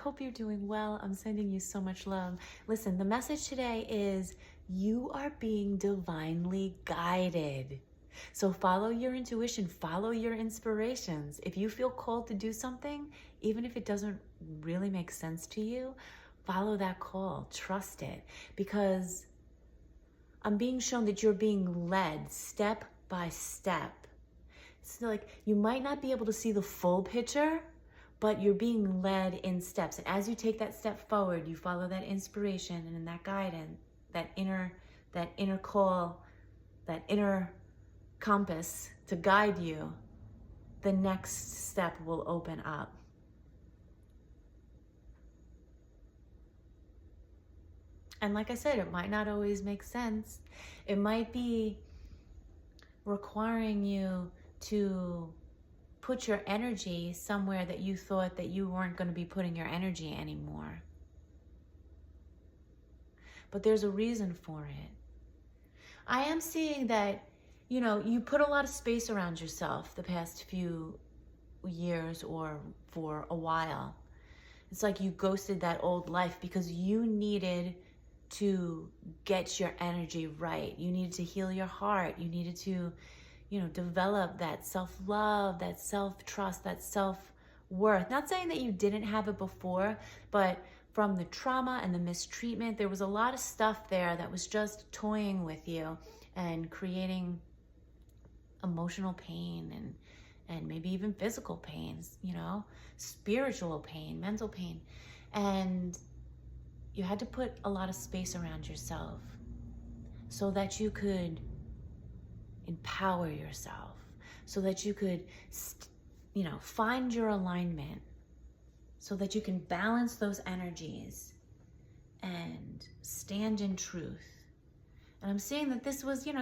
hope you're doing well. I'm sending you so much love. Listen, the message today is you are being divinely guided. So follow your intuition, follow your inspirations. If you feel called to do something, even if it doesn't really make sense to you, follow that call, trust it, because I'm being shown that you're being led step by step. It's like you might not be able to see the full picture, but you're being led in steps. And as you take that step forward, you follow that inspiration and that guidance, that inner call, that inner compass to guide you, the next step will open up. And like I said, it might not always make sense. It might be requiring you to put your energy somewhere that you thought that you weren't going to be putting your energy anymore. But there's a reason for it. I am seeing that, you put a lot of space around yourself the past few years or for a while. It's like you ghosted that old life because you needed to get your energy right. You needed to heal your heart. You needed to, develop that self-love, that self-trust, that self-worth. Not saying that you didn't have it before, but from the trauma and the mistreatment, there was a lot of stuff there that was just toying with you and creating emotional pain and maybe even physical pains, spiritual pain, mental pain. And you had to put a lot of space around yourself so that you could empower yourself, so that you could, find your alignment, so that you can balance those energies and stand in truth. And I'm seeing that this was, you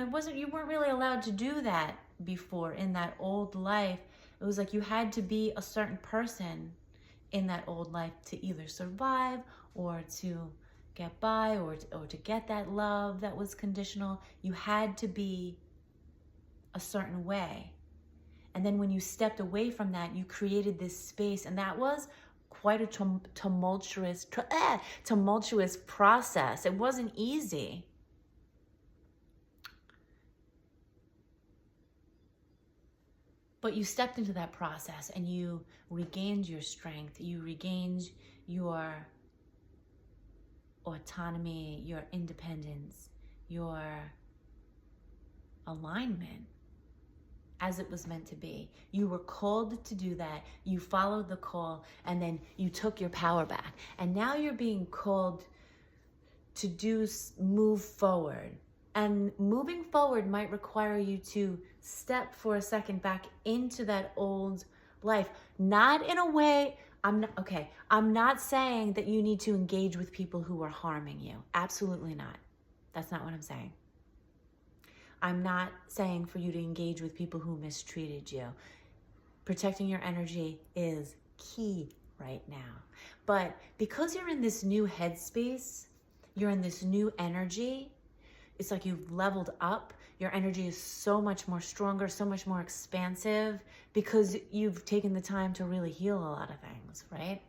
weren't really allowed to do that before in that old life. It was like you had to be a certain person in that old life to either survive or to get by or to get that love that was conditional. You had to be a certain way. And then when you stepped away from that, you created this space, and that was quite a tumultuous process. It wasn't easy. But you stepped into that process and you regained your strength. You regained your autonomy, your independence, your alignment as it was meant to be. You were called to do that. You followed the call, and then you took your power back. And now you're being called to move forward. And moving forward might require you to step for a second back into that old life. Not in a way, I'm not saying that you need to engage with people who are harming you. Absolutely not. That's not what I'm saying. I'm not saying for you to engage with people who mistreated you. Protecting your energy is key right now. But because you're in this new headspace, you're in this new energy, it's like you've leveled up. Your energy is so much more stronger, so much more expansive, because you've taken the time to really heal a lot of things, right?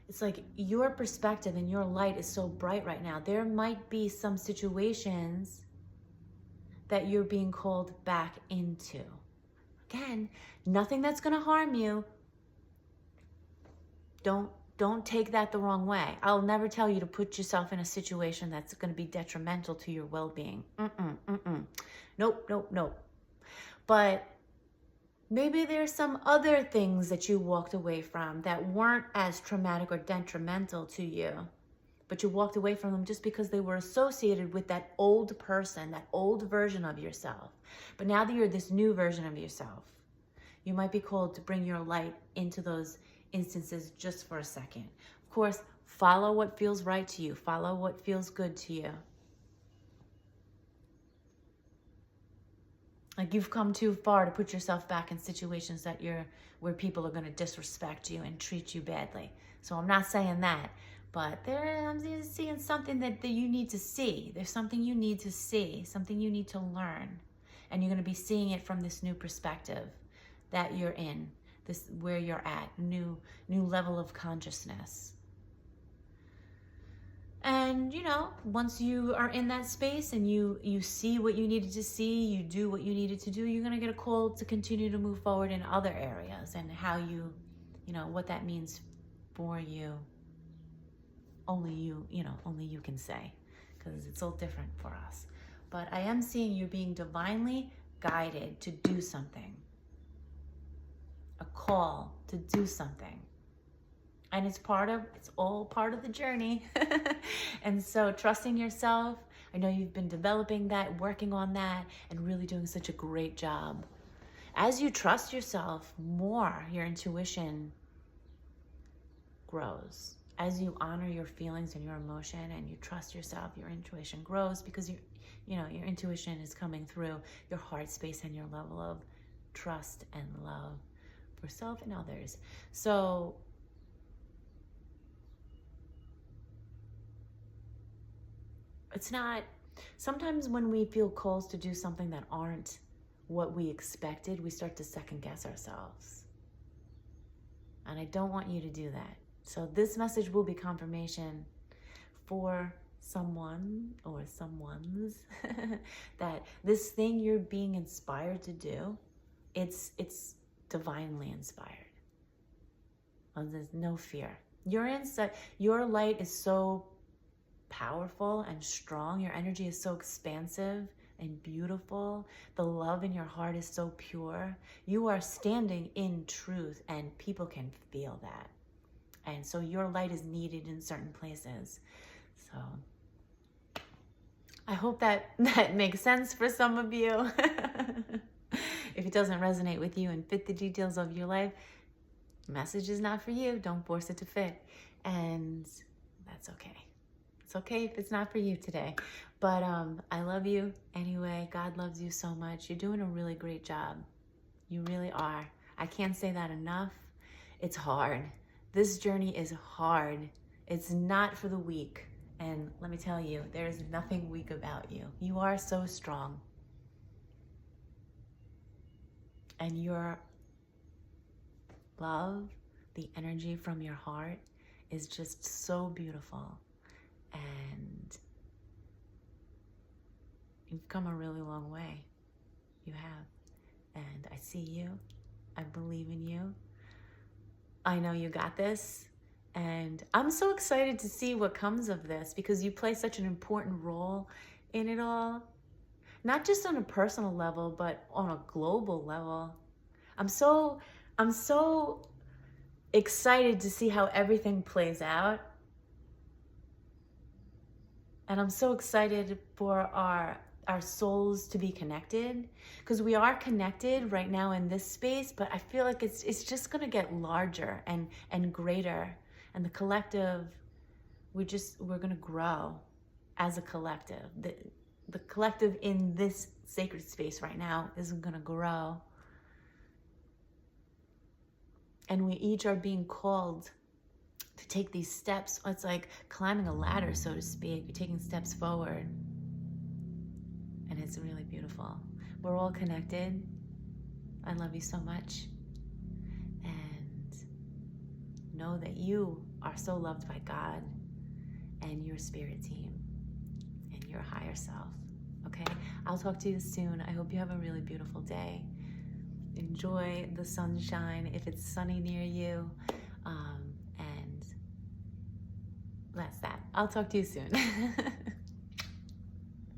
It's like your perspective and your light is so bright right now. There might be some situations that you're being called back into. Again, nothing that's going to harm you. Don't take that the wrong way. I'll never tell you to put yourself in a situation that's going to be detrimental to your well-being. Nope. But maybe there's some other things that you walked away from that weren't as traumatic or detrimental to you, but you walked away from them just because they were associated with that old person, that old version of yourself. But now that you're this new version of yourself, you might be called to bring your light into those instances just for a second. Of course, follow what feels right to you. Follow what feels good to you. Like you've come too far to put yourself back in situations where people are going to disrespect you and treat you badly. So I'm not saying that, but I'm seeing something that you need to see. There's something you need to see, something you need to learn. And you're going to be seeing it from this new perspective that you're in, this where you're at, new level of consciousness. And, once you are in that space and you see what you needed to see, you do what you needed to do, you're going to get a call to continue to move forward in other areas, and how what that means for you. Only you can say, because it's all different for us. But I am seeing you being divinely guided to do something. A call to do something. And it's all part of the journey. And so trusting yourself, I know you've been developing that, working on that, and really doing such a great job. As you trust yourself more, your intuition grows. As you honor your feelings and your emotion and you trust yourself, your intuition grows, because your intuition is coming through your heart space and your level of trust and love for self and others. So it's not, sometimes when we feel calls to do something that aren't what we expected, we start to second guess ourselves. And I don't want you to do that. So this message will be confirmation for someone or someone's that this thing you're being inspired to do, it's divinely inspired. There's no fear. Your light is so powerful and strong. Your energy is so expansive and beautiful. The love in your heart is so pure. You are standing in truth, and people can feel that. And so your light is needed in certain places. So I hope that makes sense for some of you. If it doesn't resonate with you and fit the details of your life, message is not for you. Don't force it to fit. And that's okay. It's okay if it's not for you today. But I love you anyway. God loves you so much. You're doing a really great job. You really are. I can't say that enough. It's hard. This journey is hard. It's not for the weak. And let me tell you, there is nothing weak about you. You are so strong. And your love, the energy from your heart, is just so beautiful. And you've come a really long way. You have. And I see you. I believe in you. I know you got this. And I'm so excited to see what comes of this, because you play such an important role in it all. Not just on a personal level, but on a global level. I'm so excited to see how everything plays out. And I'm so excited for our souls to be connected, because we are connected right now in this space, but I feel like it's just going to get larger and greater. And the collective, we're going to grow as a collective. The collective in this sacred space right now is going to grow. And we each are being called to take these steps. It's like climbing a ladder, so to speak. You're taking steps forward. And it's really beautiful. We're all connected. I love you so much. And know that you are so loved by God and your spirit team and your higher self. Okay? I'll talk to you soon. I hope you have a really beautiful day. Enjoy the sunshine if it's sunny near you. And that's that. I'll talk to you soon.